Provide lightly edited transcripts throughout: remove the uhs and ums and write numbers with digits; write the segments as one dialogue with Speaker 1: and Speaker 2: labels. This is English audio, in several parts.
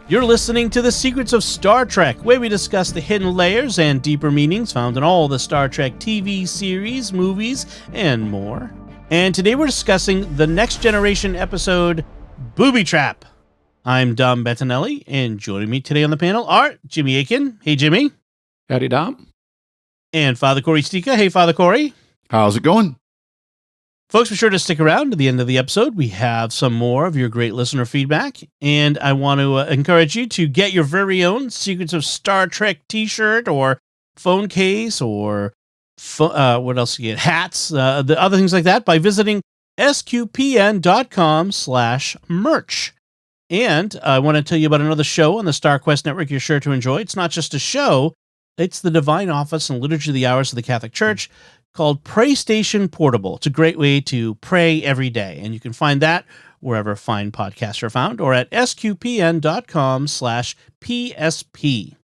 Speaker 1: You're listening to The Secrets of Star Trek, where we discuss the hidden layers and deeper meanings found in all the Star Trek TV series, movies, and more. And today we're discussing the Next Generation episode, Booby Trap. I'm Dom Bettinellli, and joining me today on the panel are Jimmy Akin. Hey, Jimmy.
Speaker 2: Howdy, Dom.
Speaker 1: And Father Cory Sticha. Hey, Father Cory.
Speaker 3: How's it going?
Speaker 1: Folks, be sure to stick around to the end of the episode. We have some more of your great listener feedback, and I want to encourage you to get your very own Secrets of Star Trek t-shirt or phone case or what else you get? Hats, the other things like that by visiting sqpn.com/merch. And I want to tell you about another show on the StarQuest Network you're sure to enjoy. It's not just a show. It's the Divine Office and Liturgy of the Hours of the Catholic Church, called Pray Station Portable. It's a great way to pray every day, and you can find that wherever fine podcasts are found or at sqpn.com/PSP.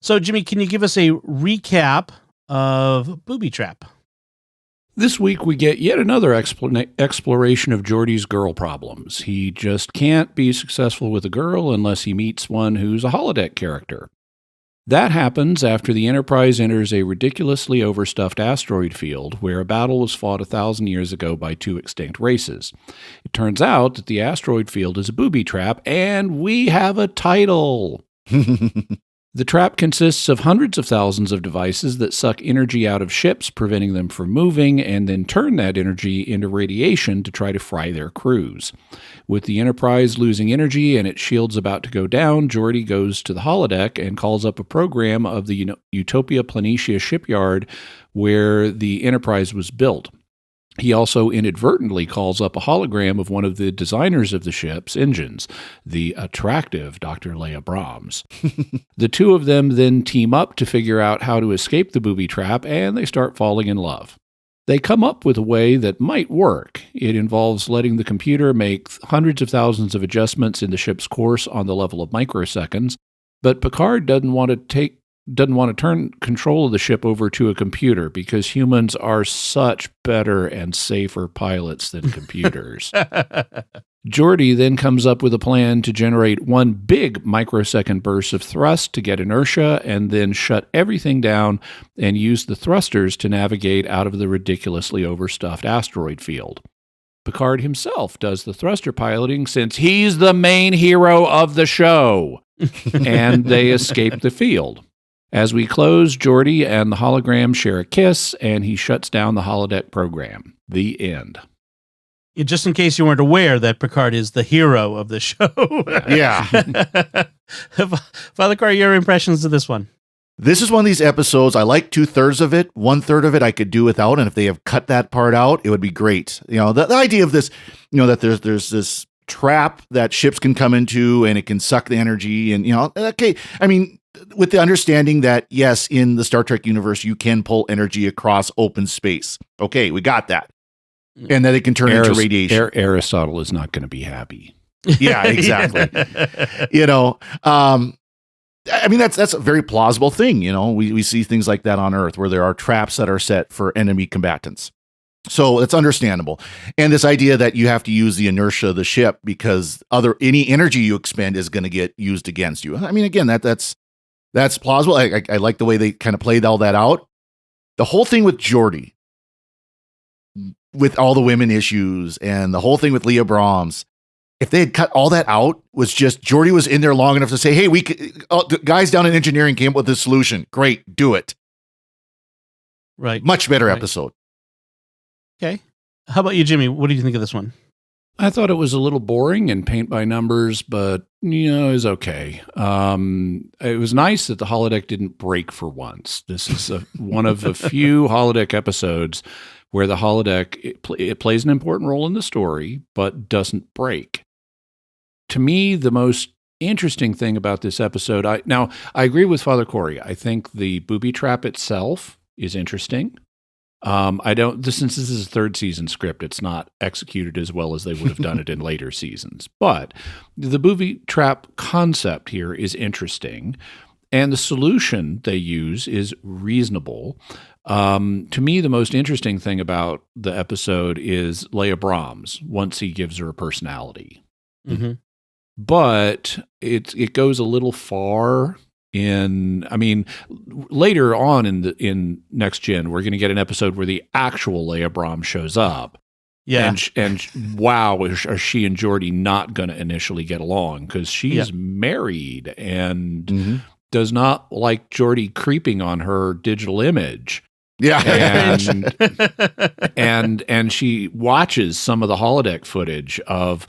Speaker 1: So, Jimmy, can you give us a recap of Booby Trap?
Speaker 2: This week we get yet another exploration of Geordi's girl problems. He just can't be successful with a girl unless he meets one who's a holodeck character. That happens after the Enterprise enters a ridiculously overstuffed asteroid field where a battle was fought 1,000 years ago by two extinct races. It turns out that the asteroid field is a booby trap, and we have a title. The trap consists of hundreds of thousands of devices that suck energy out of ships, preventing them from moving, and then turn that energy into radiation to try to fry their crews. With the Enterprise losing energy and its shields about to go down, Geordi goes to the holodeck and calls up a program of the Utopia Planitia shipyard where the Enterprise was built. He also inadvertently calls up a hologram of one of the designers of the ship's engines, the attractive Dr. Leia Brahms. The two of them then team up to figure out how to escape the booby trap, and they start falling in love. They come up with a way that might work. It involves letting the computer make hundreds of thousands of adjustments in the ship's course on the level of microseconds, but Picard doesn't want to turn control of the ship over to a computer because humans are such better and safer pilots than computers. Geordi then comes up with a plan to generate one big microsecond burst of thrust to get inertia and then shut everything down and use the thrusters to navigate out of the ridiculously overstuffed asteroid field. Picard himself does the thruster piloting since he's the main hero of the show. And they escape the field. As we close, Geordi and the hologram share a kiss, and he shuts down the holodeck program. The end.
Speaker 1: Just in case you weren't aware that Picard is the hero of the show.
Speaker 3: Yeah.
Speaker 1: Father Cory, your impressions of this one?
Speaker 3: This is one of these episodes, I like 2/3 of it. 1/3 of it I could do without, and if they have cut that part out, it would be great. You know, the idea of this, you know, that there's this trap that ships can come into, and it can suck the energy, and, you know, okay, I mean, with the understanding that, yes, in the Star Trek universe, you can pull energy across open space. Okay, we got that. And that it can turn into radiation.
Speaker 2: Aristotle is not going to be happy.
Speaker 3: Yeah, exactly. You know, I mean, that's a very plausible thing. You know, we see things like that on Earth where there are traps that are set for enemy combatants. So it's understandable. And this idea that you have to use the inertia of the ship because any energy you expend is going to get used against you. I mean, again, that's plausible. I like the way they kind of played all that out. The whole thing with Geordi, with all the women issues and the whole thing with Leia Brahms, if they had cut all that out, was just Geordi was in there long enough to say, hey, the guys down in engineering came up with this solution. Great, do it.
Speaker 1: Right.
Speaker 3: Much better episode.
Speaker 1: Okay. How about you, Jimmy? What do you think of this one?
Speaker 2: I thought it was a little boring and paint by numbers, but, you know, it was okay. It was nice that the holodeck didn't break for once. This is one of a few holodeck episodes where the holodeck, it plays an important role in the story, but doesn't break. To me, the most interesting thing about this episode, I agree with Father Cory. I think the booby trap itself is interesting. Since this is a third season script, it's not executed as well as they would have done it in later seasons. But the booby trap concept here is interesting, and the solution they use is reasonable. To me, the most interesting thing about the episode is Leia Brahms once he gives her a personality.
Speaker 1: Mm-hmm.
Speaker 2: but it goes a little far. Later on in Next Gen, we're going to get an episode where the actual Leia Brahms shows up.
Speaker 1: Yeah.
Speaker 2: And wow, are she and Geordi not going to initially get along? Because she's married and does not like Geordi creeping on her digital image.
Speaker 3: Yeah.
Speaker 2: And she watches some of the holodeck footage of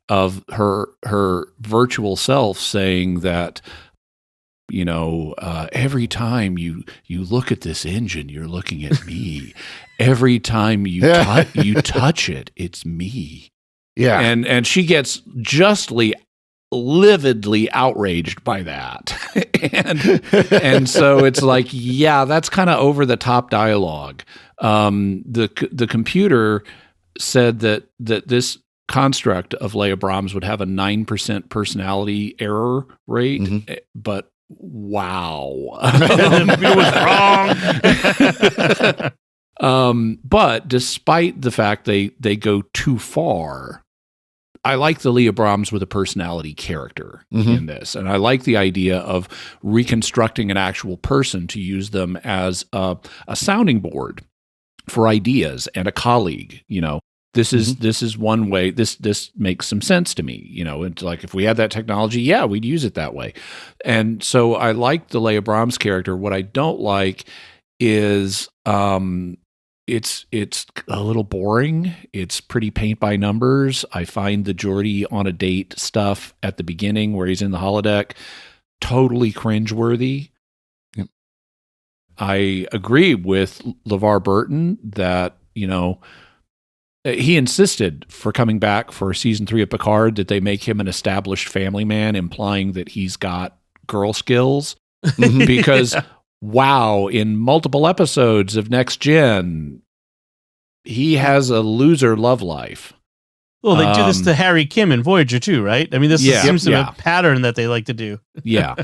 Speaker 2: her virtual self saying that, every time you look at this engine, you're looking at me. Every time you touch it, it's me.
Speaker 3: Yeah.
Speaker 2: And she gets justly, lividly outraged by that. and so it's like, yeah, that's kind of over the top dialogue. The computer said that this construct of Leia Brahms would have a 9% personality error rate, but wow.
Speaker 1: It was wrong.
Speaker 2: But despite the fact they go too far, I like the Leia Brahms with a personality character in this. And I like the idea of reconstructing an actual person to use them as a sounding board for ideas and a colleague, This is one way. This makes some sense to me, It's like if we had that technology, yeah, we'd use it that way. And so I like the Leia Brahms character. What I don't like is it's a little boring. It's pretty paint by numbers. I find the Geordi on a date stuff at the beginning where he's in the holodeck totally cringeworthy. Yep. I agree with LeVar Burton that he insisted for coming back for season 3 of Picard that they make him an established family man, implying that he's got girl skills. Because, wow, in multiple episodes of Next Gen, he has a loser love life.
Speaker 1: Well, they do this to Harry Kim in Voyager too, right? I mean, this seems to be a pattern that they like to do.
Speaker 2: Yeah.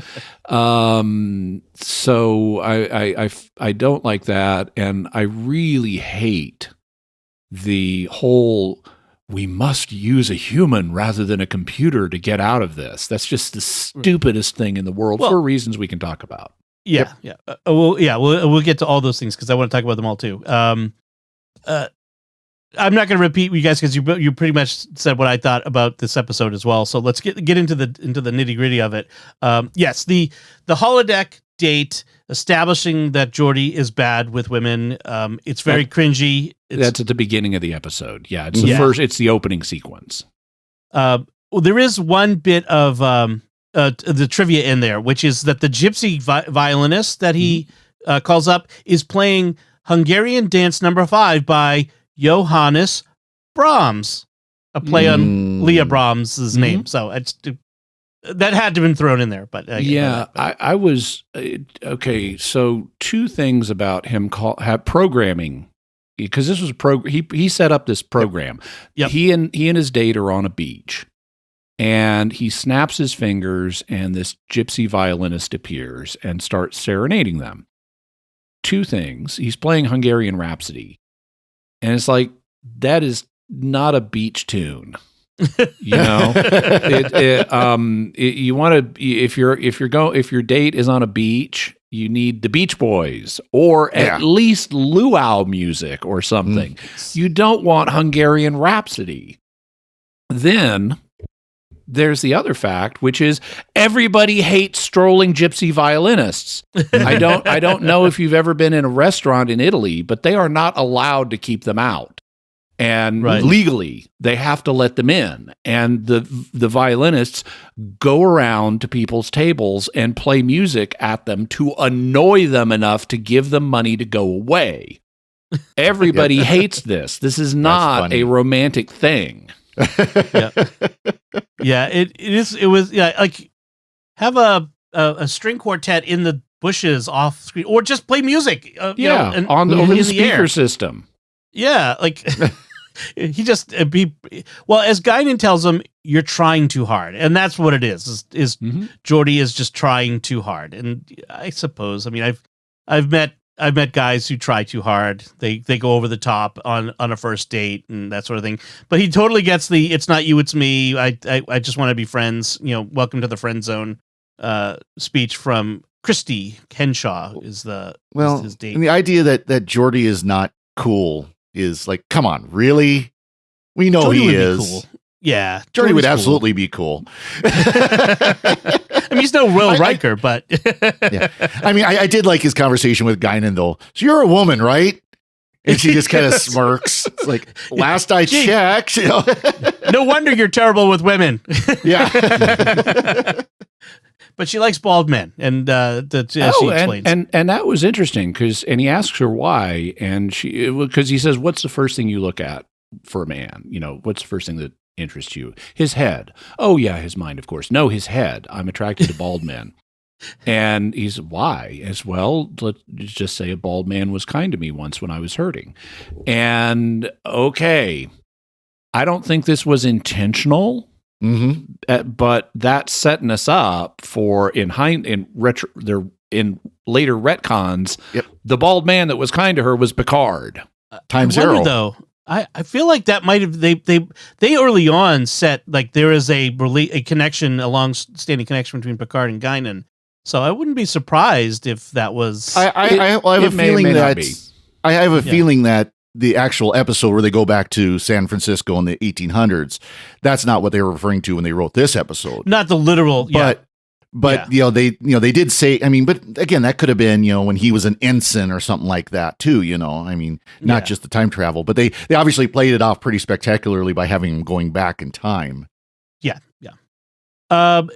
Speaker 2: So I don't like that, and I really hate the whole we must use a human rather than a computer to get out of this. That's just the stupidest thing in the world for reasons we can talk about.
Speaker 1: Yeah, we'll get to all those things because I want to talk about them all too. I'm not going to repeat you guys because you pretty much said what I thought about this episode as well. So let's get into the nitty gritty of it. Yes, the holodeck date establishing that Geordi is bad with women. It's very cringy.
Speaker 2: That's at the beginning of the episode. Yeah, it's the first. It's the opening sequence.
Speaker 1: Well, there is one bit of the trivia in there, which is that the gypsy violinist that he calls up is playing Hungarian Dance No. 5 by Johannes Brahms, a play on Leia Brahms' name. So that had to have been thrown in there. But
Speaker 2: I was okay. So 2 things about him programming, because this was he set up this program.
Speaker 1: Yep.
Speaker 2: He and his date are on a beach, and he snaps his fingers, and this gypsy violinist appears and starts serenading them. 2 things: he's playing Hungarian Rhapsody. And it's like, that is not a beach tune. You want to, if your date is on a beach, you need the Beach Boys or at least luau music or something. You don't want Hungarian Rhapsody. Then there's the other fact, which is everybody hates strolling gypsy violinists. I don't know if you've ever been in a restaurant in Italy, but they are not allowed to keep them out. And legally, they have to let them in. And the violinists go around to people's tables and play music at them to annoy them enough to give them money to go away. Everybody hates this. This is not a romantic thing.
Speaker 1: It was like have a string quartet in the bushes off screen, or just play music
Speaker 2: over the speaker system.
Speaker 1: Like he just as Guinan tells him, you're trying too hard, and that's what it is Geordi is just trying too hard. And I suppose, I mean, I've met I've met guys who try too hard. They go over the top on a first date and that sort of thing. But he totally gets the "it's not you, it's me. I just want to be friends." Welcome to the friend zone speech from Christy Henshaw is his date.
Speaker 3: And the idea that Geordi is not cool is like, come on, really? We know
Speaker 1: Geordi
Speaker 3: he
Speaker 1: would
Speaker 3: is.
Speaker 1: be cool. Yeah,
Speaker 3: Geordi would
Speaker 1: cool.
Speaker 3: absolutely be cool.
Speaker 1: I mean, he's no Will Riker, but
Speaker 3: yeah. I mean, I did like his conversation with Guinan though. So you're a woman, right? And she just kind of smirks. It's like, last I checked,
Speaker 1: No wonder you're terrible with women.
Speaker 3: Yeah.
Speaker 1: But she likes bald men, and she explains.
Speaker 2: And that was interesting and he asks her why, and because he says, "What's the first thing you look at for a man? What's the first thing that interests you?" His head. Oh yeah, his mind, of course. No, his head. I'm attracted to bald men. And he's, why? As well, let's just say a bald man was kind to me once when I was hurting. And okay, I don't think this was intentional.
Speaker 3: Mm-hmm.
Speaker 2: But that's setting us up for in later retcons.
Speaker 3: Yep.
Speaker 2: The bald man that was kind to her was Picard.
Speaker 3: Time zero.
Speaker 1: Though I feel like that might have they early on set like there is a connection, a long-standing connection between Picard and Guinan. So I wouldn't be surprised if that was.
Speaker 3: I have a feeling that I have a feeling that the actual episode where they go back to San Francisco in the 1800s, that's not what they were referring to when they wrote this episode.
Speaker 1: Not the literal,
Speaker 3: but they did say, I mean, but again, that could have been, when he was an ensign or something like that too, I mean, not just the time travel, but they obviously played it off pretty spectacularly by having him going back in time.
Speaker 1: Yeah.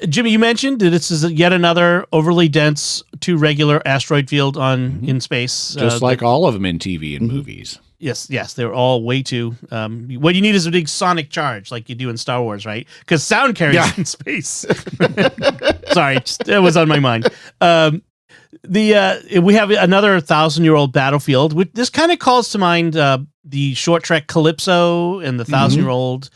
Speaker 1: Jimmy, you mentioned that this is yet another overly dense too regular asteroid field in space.
Speaker 2: Just like all of them in TV and movies.
Speaker 1: Yes, they're all way too. What you need is a big sonic charge, like you do in Star Wars, right? Because sound carries in space. Sorry, that was on my mind. We have another 1,000-year-old battlefield. This kind of calls to mind the short Trek Calypso and the 1,000-year-old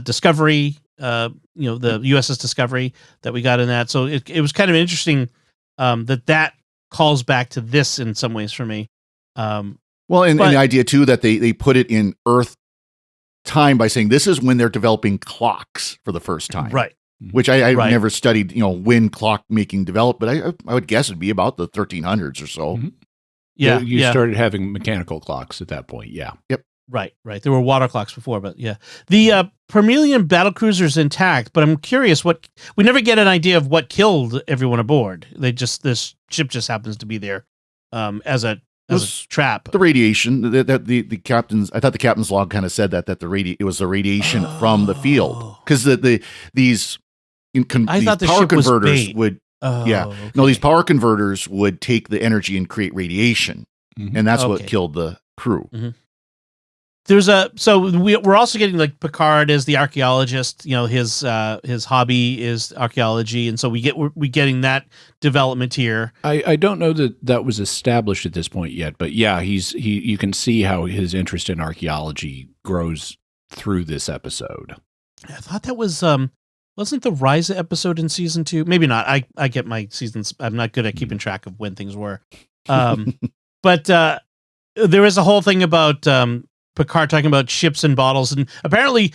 Speaker 1: Discovery. The USS Discovery that we got in that. So it was kind of interesting that calls back to this in some ways for me.
Speaker 3: And the idea too that they put it in Earth time by saying this is when they're developing clocks for the first time,
Speaker 1: right?
Speaker 3: Which I've never studied, when clock making developed, but I would guess it'd be about the 1300s or so.
Speaker 2: Mm-hmm. Yeah, you started having mechanical clocks at that point. Yeah.
Speaker 3: Yep.
Speaker 1: Right. There were water clocks before, but yeah, the Permelian battlecruiser is intact. But I'm curious, we never get an idea of what killed everyone aboard. This ship just happens to be there as a trap.
Speaker 3: The radiation that the captain's. I thought the captain's log kind of said that it was the radiation from the field because these power converters would. These power converters would take the energy and create radiation, and that's what killed the crew.
Speaker 1: Mm-hmm. We're also getting like Picard as the archaeologist. His hobby is archaeology, and so we're getting that development here.
Speaker 2: I don't know that was established at this point yet, but yeah, you can see how his interest in archaeology grows through this episode.
Speaker 1: I thought that was wasn't the Ryza episode in season 2? Maybe not. I get my seasons. I'm not good at keeping track of when things were. But there is a whole thing about Picard talking about ships and bottles, and apparently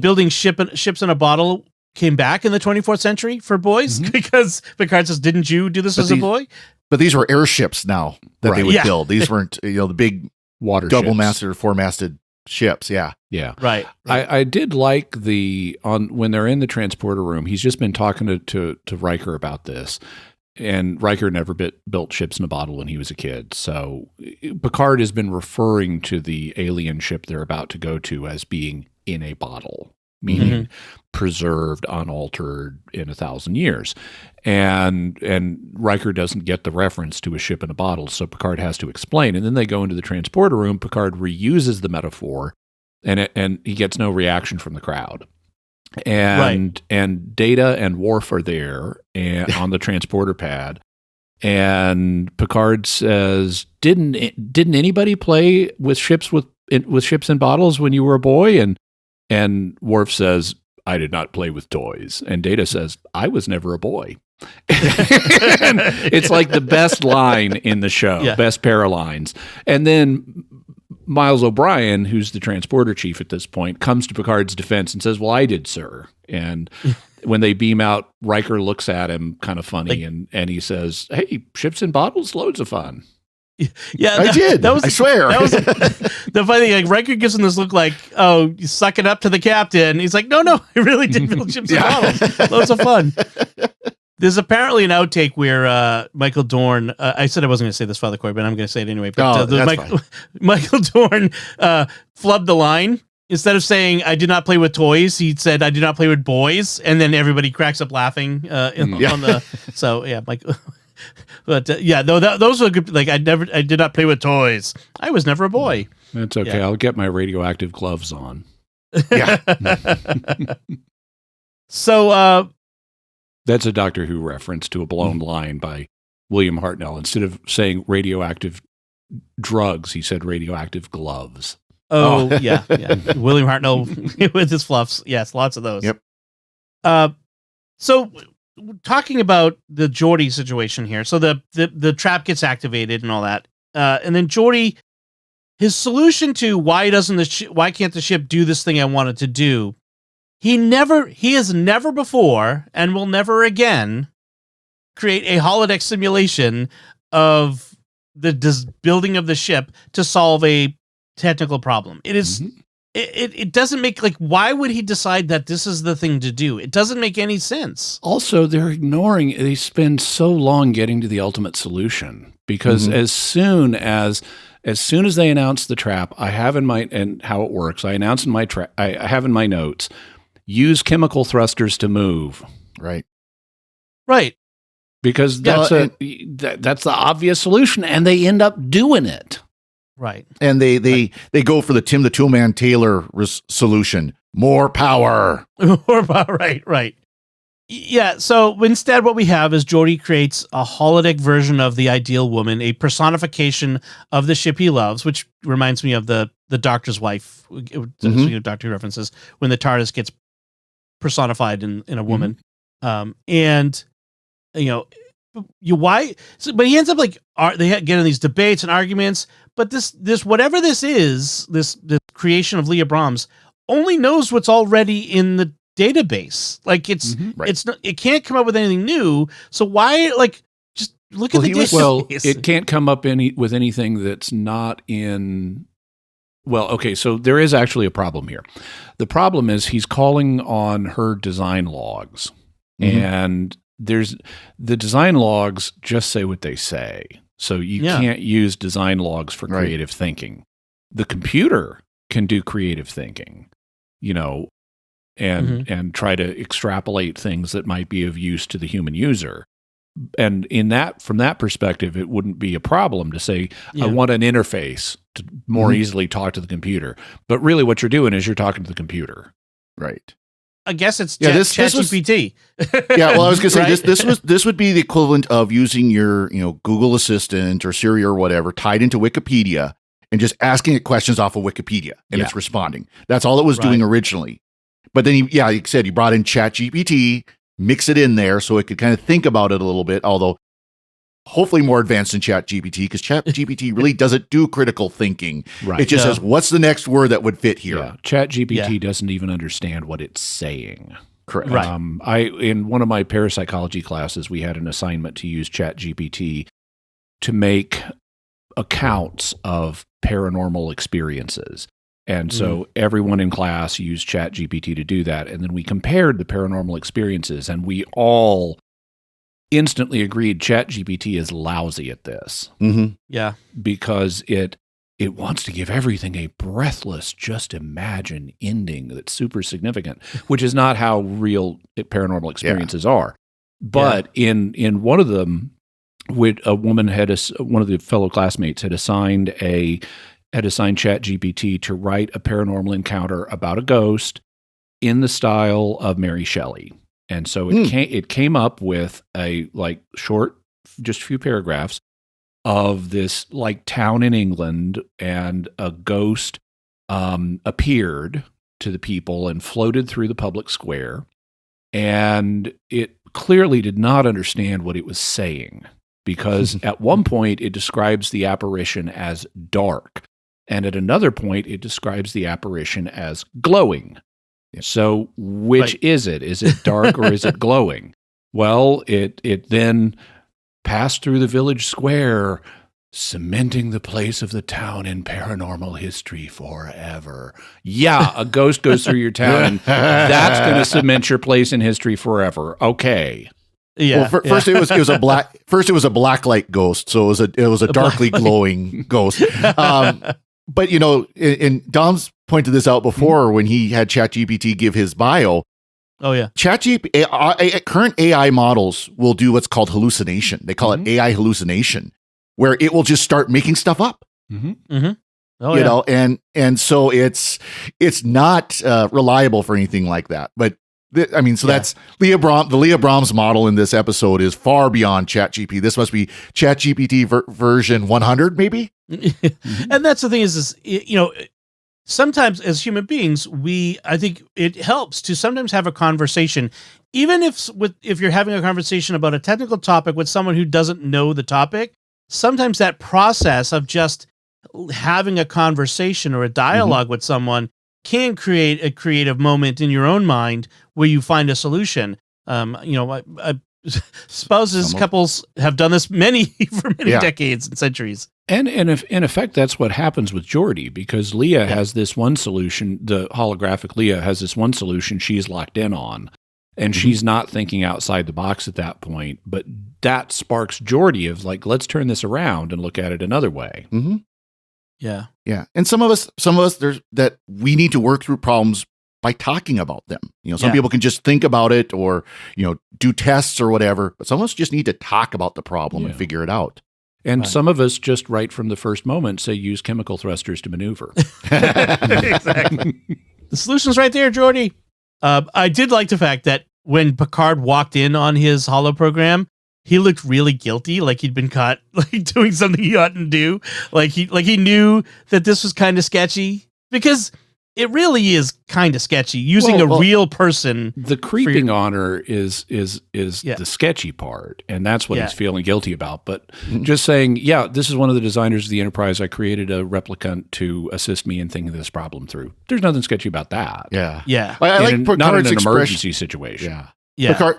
Speaker 1: building ships in a bottle came back in the 24th century for boys because Picard says, "Didn't you do this as a boy?"
Speaker 3: But these were airships now that they would build. These weren't the big
Speaker 2: water
Speaker 3: double-masted or four-masted ships. Yeah.
Speaker 1: Right.
Speaker 2: I did like when they're in the transporter room. He's just been talking to Riker about this. And Riker never built ships in a bottle when he was a kid. So Picard has been referring to the alien ship they're about to go to as being in a bottle, meaning preserved, unaltered in 1,000 years. And Riker doesn't get the reference to a ship in a bottle, so Picard has to explain. And then they go into the transporter room. Picard reuses the metaphor, and he gets no reaction from the crowd. And Data and Worf are there and on the transporter pad, and Picard says, "Didn't anybody play with ships in bottles when you were a boy?" And Worf says, "I did not play with toys." And Data says, "I was never a boy." It's like the best line in the show, best pair of lines. And then Miles O'Brien, who's the transporter chief at this point, comes to Picard's defense and says, "Well, I did, sir." And when they beam out, Riker looks at him kind of funny, and he says, "Hey, ships and bottles, loads of fun."
Speaker 3: Yeah, I did. I swear.
Speaker 1: That was the funny thing. Like, Riker gives him this look like, "Oh, you suck it up to the captain." He's like, "No, I really did build ships and bottles. Loads of fun." There's apparently an outtake where Michael Dorn, I said I wasn't going to say this, Father Cory, but I'm going to say it anyway. But Michael Dorn flubbed the line. Instead of saying, "I did not play with toys," he said, "I do not play with boys." And then everybody cracks up laughing on the. So, yeah, Mike. But those were good. Like, I did not play with toys. I was never a boy.
Speaker 2: That's okay. Yeah. I'll get my radioactive gloves on.
Speaker 3: Yeah.
Speaker 1: So,
Speaker 2: that's a Doctor Who reference to a blown line by William Hartnell. Instead of saying radioactive drugs, he said radioactive gloves.
Speaker 1: Oh, yeah. William Hartnell with his fluffs. Yes, lots of those.
Speaker 3: Yep.
Speaker 1: So, talking about the Geordi situation here. So the trap gets activated and all that. And then Geordi, his solution to why can't the ship do this thing I want it to do? He has never before and will never again create a holodeck simulation of the building of the ship to solve a technical problem. It is it doesn't make, like, why would he decide that this is the thing to do? It doesn't make any sense.
Speaker 2: Also, they spend so long getting to the ultimate solution, because as soon as they announce the trap, I have in my, and how it works, I announce in my I have in my notes, use chemical thrusters to move.
Speaker 3: Right.
Speaker 2: Because that's the obvious solution, and they end up doing it.
Speaker 1: Right.
Speaker 3: And they go for the Tim the Toolman Taylor solution. More power.
Speaker 1: Right. Yeah, so instead what we have is Geordi creates a holodeck version of the ideal woman, a personification of the ship he loves, which reminds me of the Doctor's wife, Doctor references, when the TARDIS gets personified in a woman. And, you know, but he ends up like, they get in these debates and arguments, but this whatever this is, this creation of Leah Brahms only knows what's already in the database. Like, it's not, it can't come up with anything new. So why, like, just look at the database.
Speaker 2: Well, it can't come up with anything that's not in. Well, okay, so there is actually a problem here. The problem is he's calling on her design logs, and the design logs just say what they say. So you can't use design logs for creative thinking. The computer can do creative thinking, you know, and try to extrapolate things that might be of use to the human user. And from that perspective, it wouldn't be a problem to say, I want an interface to more easily talk to the computer. But really what you're doing is you're talking to the computer.
Speaker 3: Right.
Speaker 1: I guess it's ChatGPT.
Speaker 3: Well, I was going to say this would be the equivalent of using your, Google Assistant or Siri or whatever tied into Wikipedia and just asking it questions off of Wikipedia and it's responding. That's all it was doing originally. But then he said he brought in ChatGPT, mix it in there so it could kind of think about it a little bit, although hopefully more advanced than ChatGPT, because ChatGPT really doesn't do critical thinking. Right. It just says, what's the next word that would fit here?
Speaker 2: Yeah. ChatGPT doesn't even understand what it's saying.
Speaker 3: Correct.
Speaker 2: Right. In one of my parapsychology classes, we had an assignment to use ChatGPT to make accounts of paranormal experiences. And so everyone in class used ChatGPT to do that. And then we compared the paranormal experiences, and we all instantly agreed ChatGPT is lousy at this.
Speaker 1: Yeah.
Speaker 2: Because it wants to give everything a breathless, just imagine ending that's super significant, which is not how real paranormal experiences are. But in one of them, one of the fellow classmates had assigned ChatGPT to write a paranormal encounter about a ghost in the style of Mary Shelley. And so it came up with a short, just a few paragraphs of this town in England, and a ghost appeared to the people and floated through the public square. And it clearly did not understand what it was saying, because at one point it describes the apparition as dark, and at another point it describes the apparition as glowing. So which is it? Is it dark or is it glowing? Well, it then passed through the village square, cementing the place of the town in paranormal history forever. Yeah, a ghost goes through your town, and that's going to cement your place in history forever. Okay.
Speaker 3: Yeah. Well, first it was a black. First it was a blacklight ghost, so it was a darkly glowing ghost. But and Dom's pointed this out before when he had ChatGPT give his bio.
Speaker 1: Oh yeah,
Speaker 3: ChatGPT current AI models will do what's called hallucination. They call it AI hallucination, where it will just start making stuff up. Oh, and so it's not reliable for anything like that. But that's Leah Brahms. The Leah Brahms model in this episode is far beyond ChatGPT. This must be ChatGPT version 100, maybe.
Speaker 1: And that's the thing is sometimes as human beings, I think it helps to sometimes have a conversation, even if you're having a conversation about a technical topic with someone who doesn't know the topic. Sometimes that process of just having a conversation or a dialogue with someone can create a creative moment in your own mind where you find a solution. Spouses, couples have done this for many decades and centuries.
Speaker 2: And if, in effect, that's what happens with Geordi, because Leah has this one solution, the holographic Leah has this one solution she's locked in on, and she's not thinking outside the box at that point. But that sparks Geordi of like, let's turn this around and look at it another way.
Speaker 1: Yeah.
Speaker 3: Yeah. And some of us, there's that we need to work through problems by talking about them. Some people can just think about it or, do tests or whatever, but some of us just need to talk about the problem and figure it out.
Speaker 2: And some of us just right from the first moment say use chemical thrusters to maneuver.
Speaker 1: Exactly. The solution's right there, Geordi. I did like the fact that when Picard walked in on his holo program, he looked really guilty, like he'd been caught doing something he oughtn't do. Like he knew that this was kind of sketchy, because it really is kind of sketchy using a real person.
Speaker 2: The creeping on her is the sketchy part, and that's what he's feeling guilty about. But just saying, this is one of the designers of the Enterprise. I created a replicant to assist me in thinking this problem through. There's nothing sketchy about that.
Speaker 3: Yeah.
Speaker 1: I
Speaker 3: like Picard's
Speaker 2: not in an emergency situation.
Speaker 3: Yeah.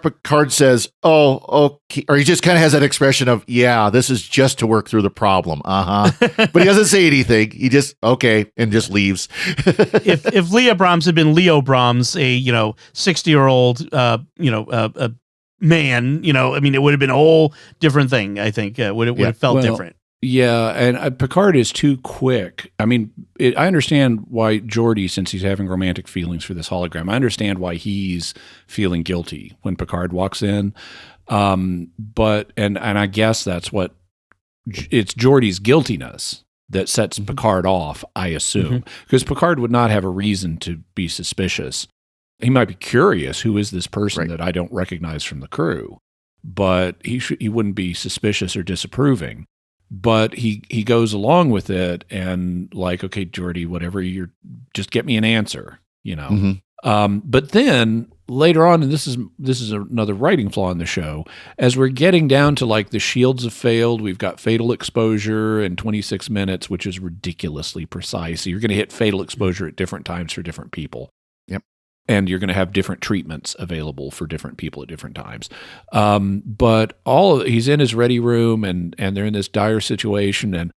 Speaker 3: Picard says, "Oh, okay," or he just kind of has that expression of, "Yeah, this is just to work through the problem." But he doesn't say anything. He just okay and just leaves.
Speaker 1: if Leah Brahms had been Leo Brahms, a 60-year-old man, it would have been a whole different thing. I think would have felt different.
Speaker 2: Yeah, and Picard is too quick. I understand why Geordi, since he's having romantic feelings for this hologram, I understand why he's feeling guilty when Picard walks in. But I guess that's it's Geordi's guiltiness that sets Picard off, I assume, because Picard would not have a reason to be suspicious. He might be curious, who is this person that I don't recognize from the crew? But he wouldn't be suspicious or disapproving. But he goes along with it and like, okay, Geordi, whatever, just get me an answer, But then later on, and this is another writing flaw in the show, as we're getting down to like the shields have failed, we've got fatal exposure in 26 minutes, which is ridiculously precise. So you're going to hit fatal exposure at different times for different people. And you're going to have different treatments available for different people at different times. But he's in his ready room and they're in this dire situation. And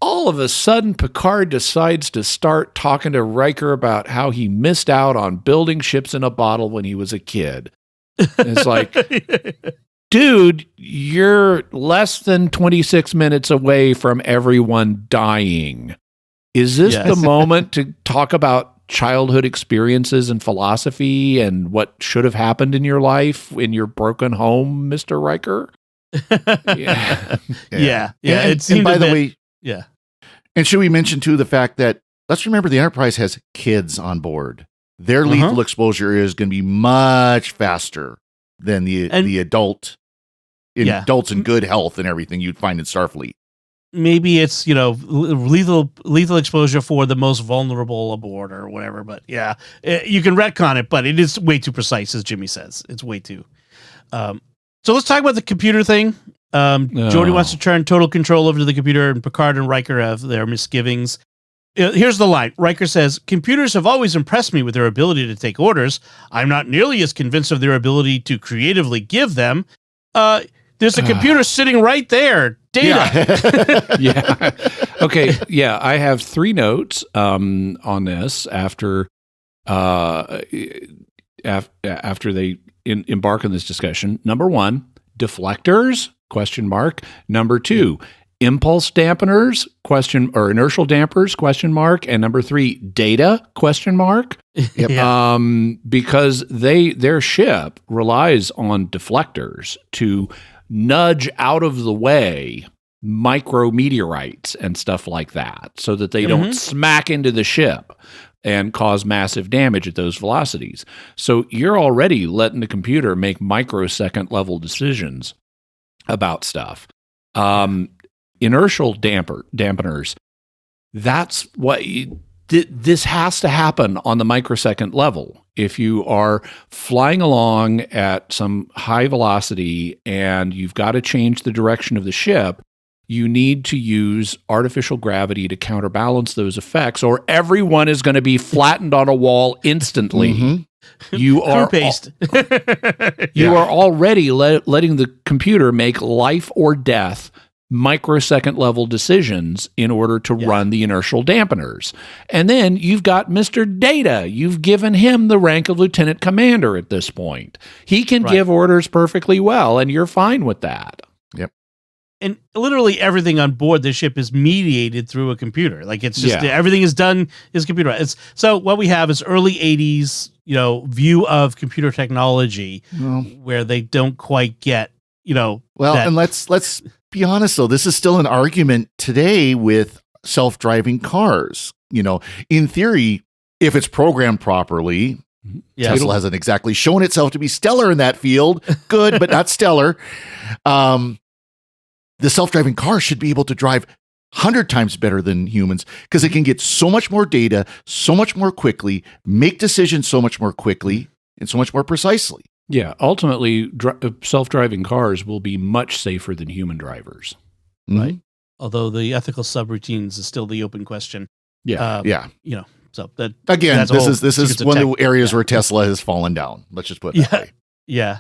Speaker 2: all of a sudden, Picard decides to start talking to Riker about how he missed out on building ships in a bottle when he was a kid. And it's like, dude, you're less than 26 minutes away from everyone dying. Is this the moment to talk about childhood experiences and philosophy and what should have happened in your life in your broken home, Mr. Riker?
Speaker 1: Yeah.
Speaker 3: And by the way, and should we mention too the fact that let's remember the Enterprise has kids on board. Their lethal exposure is going to be much faster than the adults in good health and everything you'd find in Starfleet.
Speaker 1: maybe it's, lethal exposure for the most vulnerable aboard or whatever. But yeah, you can retcon it, but it is way too precise, as Jimmy says. It's way too. So let's talk about the computer thing. Geordi wants to turn total control over to the computer, and Picard and Riker have their misgivings. Here's the line. Riker says, "Computers have always impressed me with their ability to take orders. I'm not nearly as convinced of their ability to creatively give them." There's a computer sitting right there. Data.
Speaker 2: Yeah. Okay. Yeah. I have 3 notes on this after they embark on this discussion. Number 1, deflectors? ? Number 2, impulse dampeners? Or inertial dampers? ? And number 3, data? ?
Speaker 3: Yep.
Speaker 1: Yeah.
Speaker 2: Because their ship relies on deflectors to nudge out of the way micrometeorites and stuff like that so that they don't smack into the ship and cause massive damage at those velocities. So you're already letting the computer make microsecond level decisions about stuff. Inertial dampeners, that's what this has to happen on the microsecond level. If you are flying along at some high velocity and you've got to change the direction of the ship, you need to use artificial gravity to counterbalance those effects, or everyone is going to be flattened on a wall instantly. You are you are already letting the computer make life or death microsecond level decisions in order to run the inertial dampeners. And then you've got Mr. Data. You've given him the rank of lieutenant commander at this point. He can give orders perfectly well, and you're fine with that.
Speaker 3: Yep.
Speaker 1: And literally everything on board the ship is mediated through a computer. Like it's just everything is done is computerized. So what we have is early 80s, view of computer technology where they don't quite get,
Speaker 3: and let's be honest though, this is still an argument today with self-driving cars. In theory, if it's programmed properly, Tesla hasn't exactly shown itself to be stellar in that field. Good, but not stellar. The self-driving car should be able to drive 100 times better than humans because it can get so much more data, so much more quickly, make decisions so much more quickly, and so much more precisely.
Speaker 2: Yeah, ultimately, self-driving cars will be much safer than human drivers.
Speaker 1: Right. Although the ethical subroutines is still the open question.
Speaker 2: Yeah.
Speaker 1: So that
Speaker 3: again, this is one of the areas where Tesla has fallen down. Let's just put it that way.
Speaker 1: Yeah.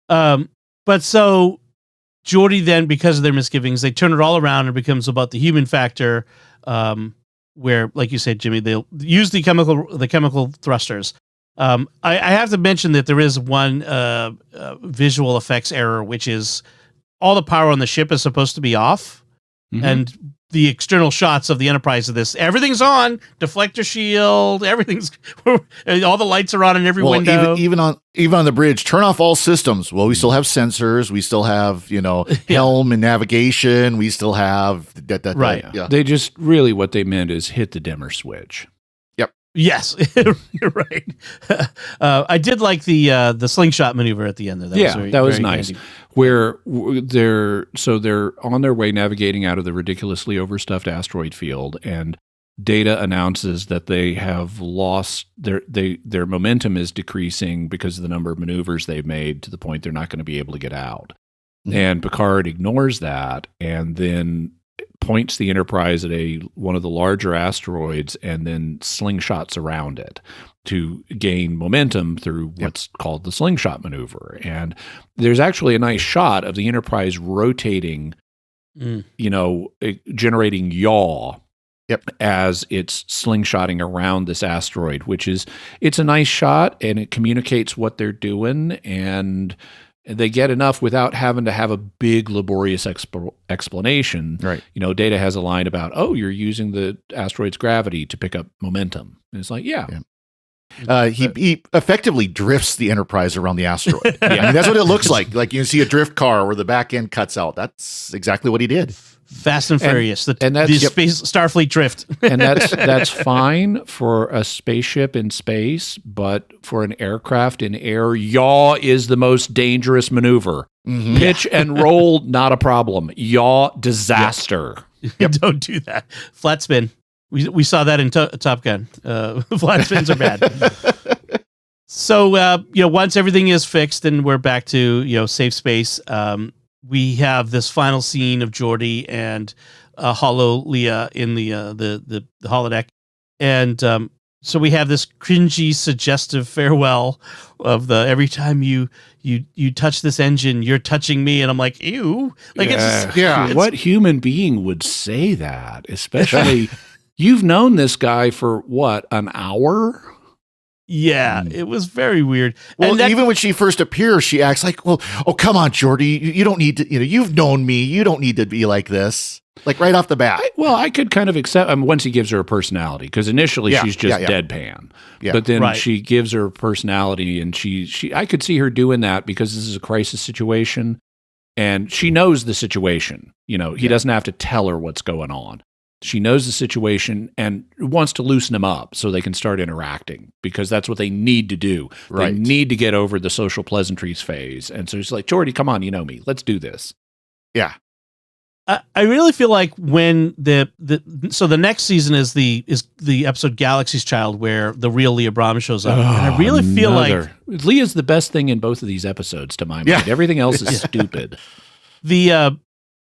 Speaker 1: But so Geordi then, because of their misgivings, they turn it all around and it becomes about the human factor, where, like you said, Jimmy, they'll use the chemical thrusters. I have to mention that there is one visual effects error, which is all the power on the ship is supposed to be off, and the external shots of the Enterprise of this, everything's on, deflector shield, everything's, all the lights are on in every window.
Speaker 3: Even on the bridge, turn off all systems. Well, we still have sensors, we still have, helm and navigation, we still have
Speaker 2: They just really, what they meant is hit the dimmer switch.
Speaker 1: Yes, you're right. I did like the slingshot maneuver at the end there.
Speaker 2: That was nice. Handy. Where they're on their way navigating out of the ridiculously overstuffed asteroid field, and Data announces that they have lost their momentum is decreasing because of the number of maneuvers they've made to the point they're not going to be able to get out. And Picard ignores that and then points the Enterprise at one of the larger asteroids and then slingshots around it to gain momentum through what's called the slingshot maneuver. And there's actually a nice shot of the Enterprise rotating, generating yaw as it's slingshotting around this asteroid, it's a nice shot and it communicates what they're doing, and they get enough without having to have a big, laborious explanation.
Speaker 3: Right.
Speaker 2: Data has a line about, you're using the asteroid's gravity to pick up momentum. And it's like,
Speaker 3: he effectively drifts the Enterprise around the asteroid. I mean, that's what it looks like. Like you see a drift car where the back end cuts out. That's exactly what he did.
Speaker 1: Fast and Furious,
Speaker 3: space
Speaker 1: Starfleet drift.
Speaker 2: And that's fine for a spaceship in space, but for an aircraft in air, yaw is the most dangerous maneuver. Pitch and roll, not a problem. Yaw, disaster.
Speaker 1: Don't do that. Flat spin. We saw that in Top Gun. Flat spins are bad. So, once everything is fixed and we're back to, safe space, we have this final scene of Geordi and Holo Leia in the holodeck. And so we have this cringy, suggestive farewell of the every time you touch this engine, you're touching me. And I'm like, ew. Like, it's
Speaker 2: what human being would say that? Especially, you've known this guy for what, an hour?
Speaker 1: Yeah, it was very weird.
Speaker 2: Well,
Speaker 3: and even when she first appears, she acts like, well, oh, come on, Geordi. You don't need to, you've known me. You don't need to be like this. Like right off the bat.
Speaker 2: I could kind of accept once he gives her a personality, because initially she's just deadpan. Yeah. But then she gives her a personality, and I could see her doing that because this is a crisis situation, and she knows the situation. He doesn't have to tell her what's going on. She knows the situation and wants to loosen him up so they can start interacting, because that's what they need to do. Right. They need to get over the social pleasantries phase. And so she's like, Geordi, come on, you know me. Let's do this.
Speaker 3: Yeah.
Speaker 1: I really feel like when the next season is the episode Galaxy's Child, where the real Leah Brahms shows up. And I really feel like
Speaker 2: Leah's the best thing in both of these episodes, to my mind. Yeah. Everything else is stupid.
Speaker 1: The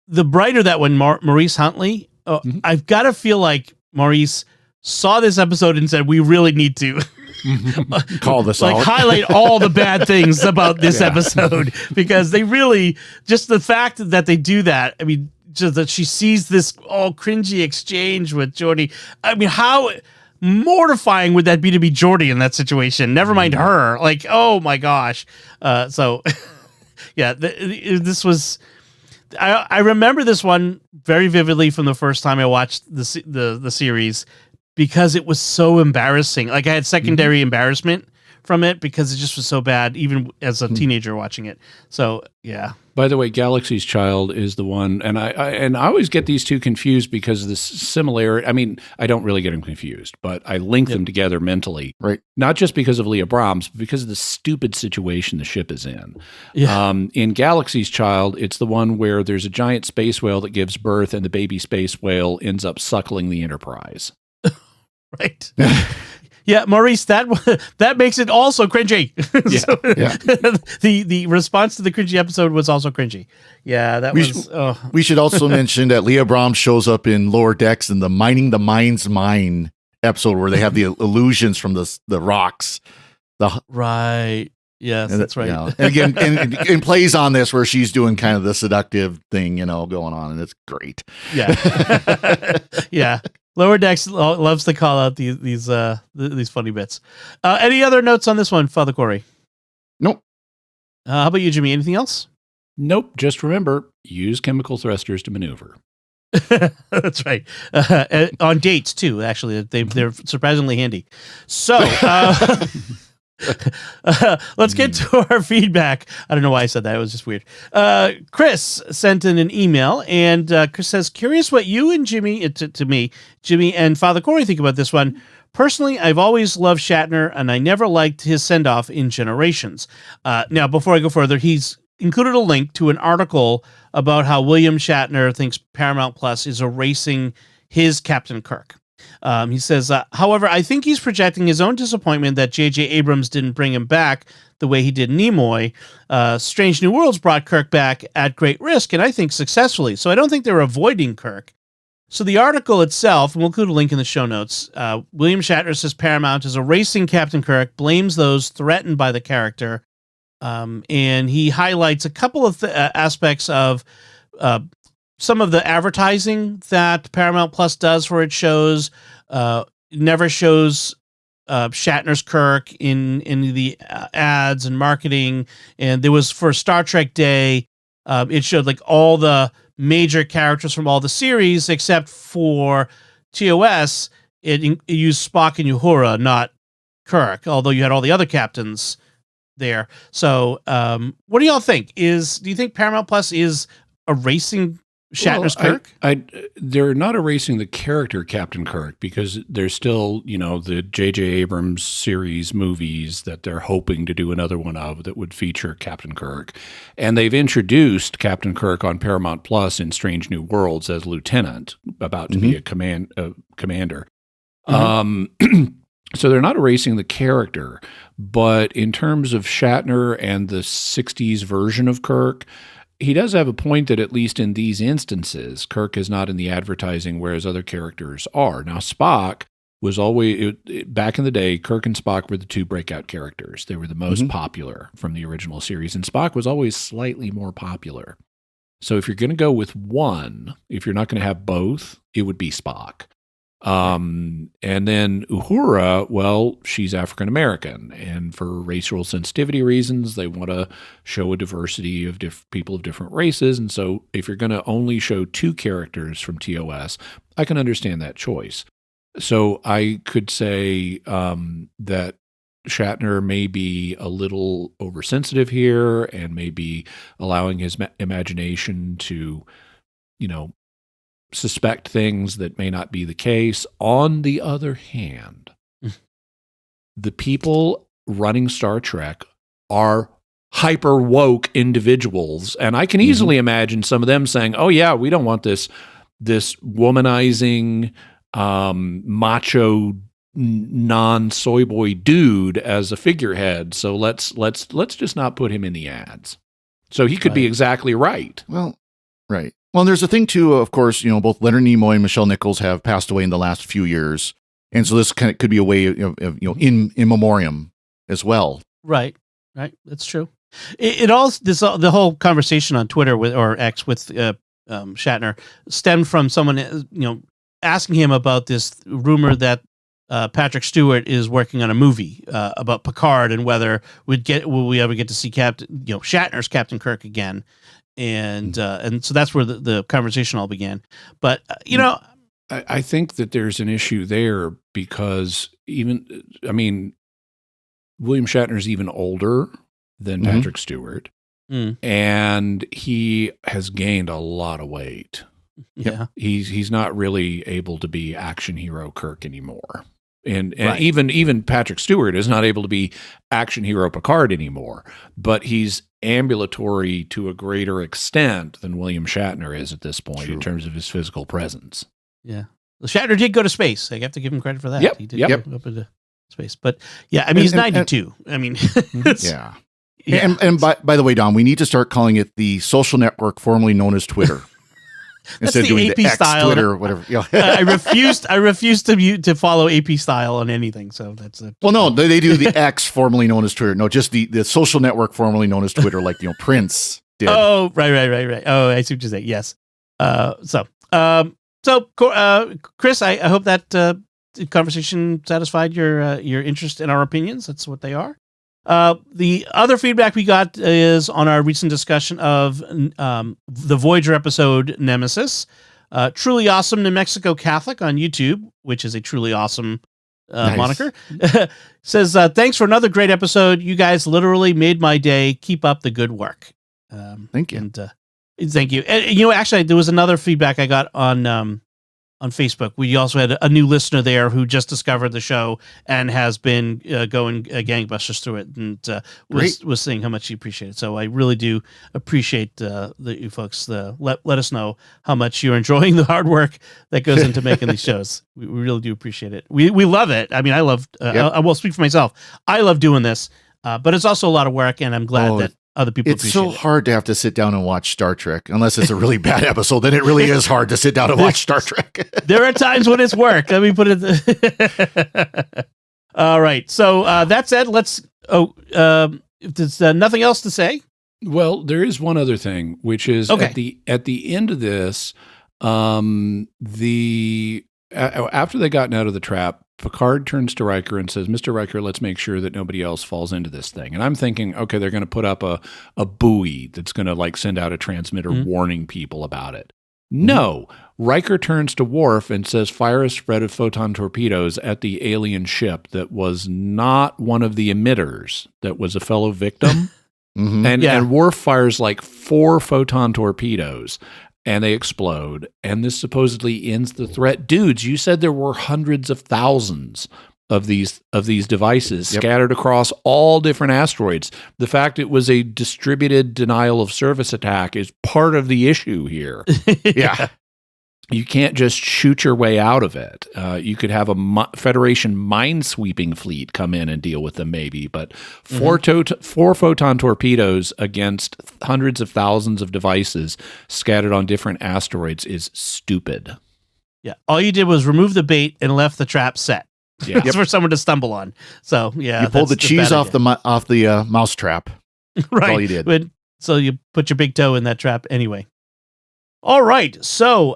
Speaker 1: brighter that one, Maurice Huntley. I've got to feel like Maurice saw this episode and said, we really need to
Speaker 3: call this out.
Speaker 1: Highlight all the bad things about this episode, because they really, just the fact that they do that. I mean, just that she sees this all cringy exchange with Geordi. I mean, how mortifying would that be to be Geordi in that situation? Never mind her. Like, oh my gosh. This was... I remember this one very vividly from the first time I watched the series, because it was so embarrassing. Like, I had secondary embarrassment from it because it just was so bad, even as a teenager watching it. So, yeah.
Speaker 2: By the way, Galaxy's Child is the one, and I always get these two confused because of this similarity. I mean, I don't really get them confused, but I link them together mentally.
Speaker 3: Right.
Speaker 2: Not just because of Leah Brahms, but because of the stupid situation the ship is in.
Speaker 1: Yeah.
Speaker 2: In Galaxy's Child, it's the one where there's a giant space whale that gives birth, and the baby space whale ends up suckling the Enterprise.
Speaker 1: Right. Yeah, Maurice, that makes it also cringy. The response to the cringy episode was also cringy. Yeah,
Speaker 3: we should also mention that Leah Brahms shows up in Lower Decks in the Mining the Mind's Mine episode, where they have the illusions from the rocks.
Speaker 1: Right. Yes, that's right.
Speaker 3: And again, and plays on this where she's doing kind of the seductive thing, going on, and it's great.
Speaker 1: Yeah. Yeah. Lower Decks loves to call out these funny bits. Any other notes on this one, Father Cory?
Speaker 3: Nope.
Speaker 1: How about you, Jimmy? Anything else?
Speaker 2: Nope. Just remember, use chemical thrusters to maneuver.
Speaker 1: That's right. On dates too. Actually, they're surprisingly handy. So. Let's get to our feedback. I don't know why I said that. It was just weird. Chris sent in an email, and Chris says, curious what you and Jimmy, to me, Jimmy and Father Cory think about this one. Personally, I've always loved Shatner, and I never liked his send-off in Generations. Now, before I go further, he's included a link to an article about how William Shatner thinks Paramount Plus is erasing his Captain Kirk. He says, however, I think he's projecting his own disappointment that J.J. Abrams didn't bring him back the way he did Nimoy. Strange New Worlds brought Kirk back at great risk, and I think successfully. So I don't think they're avoiding Kirk. So the article itself, and we'll include a link in the show notes, William Shatner says Paramount is erasing Captain Kirk, blames those threatened by the character, and he highlights a couple of aspects of some of the advertising that Paramount Plus does for its shows. Never shows Shatner's Kirk in the ads and marketing. And there was, for Star Trek Day, it showed like all the major characters from all the series, except for TOS. It used Spock and Uhura, not Kirk, although you had all the other captains there. So what do y'all think? Do you think Paramount Plus is erasing Shatner's Kirk?
Speaker 2: They're not erasing the character Captain Kirk because there's still, the J.J. Abrams series movies that they're hoping to do another one of that would feature Captain Kirk. And they've introduced Captain Kirk on Paramount Plus in Strange New Worlds as lieutenant, about to be a commander. So they're not erasing the character. But in terms of Shatner and the 60s version of Kirk, he does have a point that at least in these instances, Kirk is not in the advertising, whereas other characters are. Now, Spock was always, back in the day, Kirk and Spock were the two breakout characters. They were the most popular from the original series, and Spock was always slightly more popular. So if you're going to go with one, if you're not going to have both, it would be Spock. And then Uhura, well, she's African American, and for racial sensitivity reasons, they want to show a diversity of people of different races. And so, if you're going to only show two characters from TOS, I can understand that choice. So I could say that Shatner may be a little oversensitive here, and maybe allowing his imagination to, suspect things that may not be the case. On the other hand, the people running Star Trek are hyper woke individuals, and I can easily imagine some of them saying, "Oh yeah, we don't want this womanizing macho non-soy boy dude as a figurehead. So let's just not put him in the ads." So he could be exactly right.
Speaker 3: Well, right. Well, there's a thing too, of course, both Leonard Nimoy and Michelle Nichols have passed away in the last few years. And so this could be a way of in memoriam as well.
Speaker 1: Right. That's true. The whole conversation on Twitter or X with Shatner stemmed from someone, asking him about this rumor that Patrick Stewart is working on a movie about Picard and whether will we ever get to see Shatner's Captain Kirk again. And so that's where the conversation all began. But,
Speaker 2: I think that there's an issue there because William Shatner's even older than Patrick Stewart, and he has gained a lot of weight.
Speaker 1: Yeah.
Speaker 2: He's not really able to be action hero Kirk anymore. And even Patrick Stewart is not able to be action hero Picard anymore, but he's ambulatory to a greater extent than William Shatner is at this point in terms of his physical presence.
Speaker 1: Yeah. Well, Shatner did go to space. I have to give him credit for that.
Speaker 2: Yep.
Speaker 1: He did go up into space. But yeah, he's 92.
Speaker 3: Yeah. And by the way, Don, we need to start calling it the social network formerly known as Twitter. Instead of doing
Speaker 1: AP
Speaker 3: the X,
Speaker 1: style.
Speaker 3: Twitter, or whatever.
Speaker 1: I refused to follow AP style on anything. So that's it.
Speaker 3: Well, no, they do the X formerly known as Twitter. No, just the social network formerly known as Twitter, like Prince did.
Speaker 1: Oh, right. Oh, I see what you're saying. Yes. So Chris, I hope that conversation satisfied your interest in our opinions. That's what they are. The other feedback we got is on our recent discussion of the Voyager episode Nemesis. Truly Awesome New Mexico Catholic on YouTube, which is a truly awesome moniker, says, thanks for another great episode. You guys literally made my day. Keep up the good work.
Speaker 3: Thank you.
Speaker 1: And thank you. And, actually, there was another feedback I got on Facebook. We also had a new listener there who just discovered the show and has been going gangbusters through it and was saying how much he appreciated it. So I really do appreciate you folks. Let us know how much you're enjoying the hard work that goes into making these shows. We really do appreciate it. We love it. I love, I will speak for myself. I love doing this, but it's also a lot of work, and I'm glad that other people
Speaker 3: it's so hard to have to sit down and watch Star Trek unless it's a really bad episode. Then it really is hard to sit down and watch Star Trek.
Speaker 1: There are times when it's work. Let me put it. All right. So that said, let's. If there's nothing else to say.
Speaker 2: Well, there is one other thing, which is at the end of this, after they gotten out of the trap, Picard turns to Riker and says, "Mr. Riker, let's make sure that nobody else falls into this thing." And I'm thinking, okay, they're going to put up a buoy that's going to send out a transmitter warning people about it. No, Riker turns to Worf and says, "Fire a spread of photon torpedoes at the alien ship that was not one of the emitters, that was a fellow victim." And Worf fires 4 photon torpedoes. and they explode, and this supposedly ends the threat. Dudes, you said there were hundreds of thousands of these devices scattered across all different asteroids. The fact it was a distributed denial of service attack is part of the issue here.
Speaker 3: Yeah.
Speaker 2: You can't just shoot your way out of it. You could have a Federation minesweeping fleet come in and deal with them maybe, but four photon torpedoes against hundreds of thousands of devices scattered on different asteroids is stupid.
Speaker 1: Yeah. All you did was remove the bait and left the trap set.
Speaker 2: Yeah.
Speaker 1: It's for someone to stumble on. So, yeah.
Speaker 3: You pulled the cheese off the mouse trap.
Speaker 1: Right.
Speaker 3: That's all you did.
Speaker 1: So you put your big toe in that trap anyway. All right, so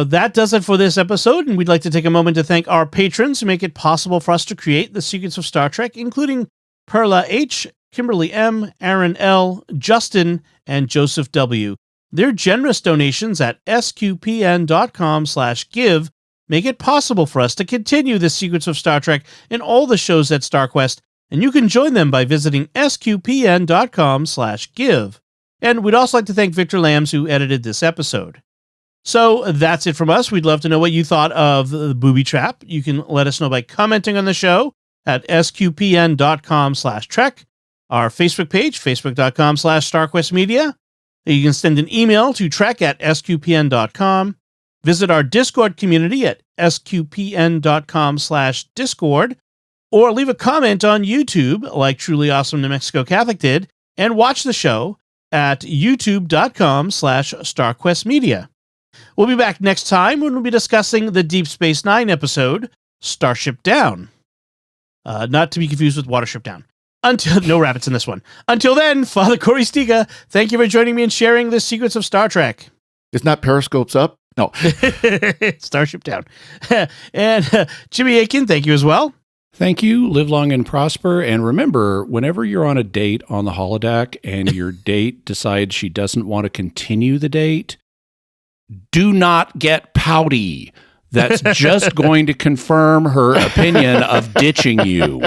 Speaker 1: that does it for this episode, and we'd like to take a moment to thank our patrons who make it possible for us to create the Secrets of Star Trek, including Perla H., Kimberly M., Aaron L., Justin, and Joseph W. Their generous donations at sqpn.com/give make it possible for us to continue the Secrets of Star Trek and all the shows at StarQuest, and you can join them by visiting sqpn.com/give. And we'd also like to thank Victor Lambs, who edited this episode. So that's it from us. We'd love to know what you thought of the Booby Trap. You can let us know by commenting on the show at sqpn.com/trek, our Facebook page, facebook.com/StarQuestMedia. You can send an email to trek@sqpn.com. Visit our Discord community at sqpn.com/discord, or leave a comment on YouTube, like Truly Awesome New Mexico Catholic did, and watch the show at youtube.com/StarQuestMedia. We'll be back next time when we'll be discussing the Deep Space Nine episode, Starship Down. Not to be confused with Watership Down. No rabbits in this one. Until then, Father Cory Sticha, thank you for joining me and sharing the secrets of Star Trek.
Speaker 3: It's not Periscopes Up? No.
Speaker 1: Starship Down. And Jimmy Akin, thank you as well.
Speaker 2: Thank you. Live long and prosper. And remember, whenever you're on a date on the holodeck and your date decides she doesn't want to continue the date, do not get pouty. That's just going to confirm her opinion of ditching you.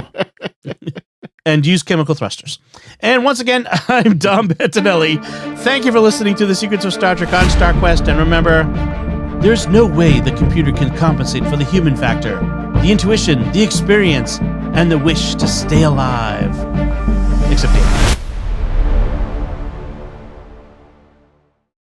Speaker 1: And use chemical thrusters. And once again, I'm Dom Bettinelli. Thank you for listening to The Secrets of Star Trek on StarQuest. And remember, there's no way the computer can compensate for the human factor, the intuition, the experience, and the wish to stay alive. Except Dave.